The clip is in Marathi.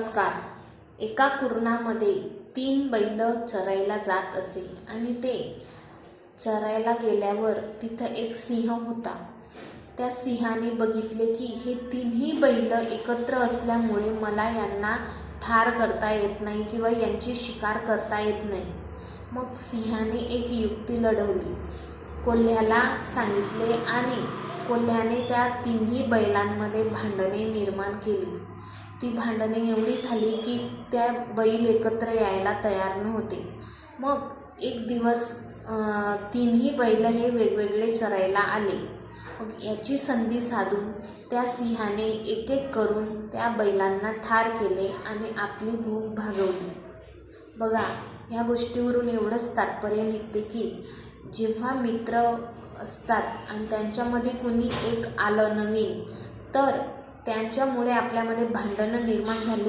नमस्कार. एका कुरणामध्ये 3 बैल चरायला जात असे आणि ते चरायला गेल्यावर तिथं एक सिंह होता. त्या सिंहाने बघितले की हे 3ही बैल एकत्र असल्यामुळे मला यांना ठार करता येत नाही किंवा यांची शिकार करता येत नाही. मग सिंहाने एक युक्ती लढवली. कोल्ह्याला सांगितले आणि कोल्ह्याने त्या 3ही बैलांमध्ये भांडणे निर्माण केली. ती भांडणे एवढी झाली की त्या बैल एकत्र यायला तयार नव्हते. मग एक दिवस 3ही बैल हे वेगवेगळे चरायला आले. मग याची संधी साधून त्या सिंहाने एक एक करून त्या बैलांना ठार केले आणि आपली भूक भागवली. बघा, ह्या गोष्टीवरून एवढंच तात्पर्य निघते की जेव्हा मित्र असतात आणि त्यांच्यामध्ये कोणी एक आलं नवीन तर त्यांच्यामुळे आपल्यामध्ये भांडणं निर्माण झाली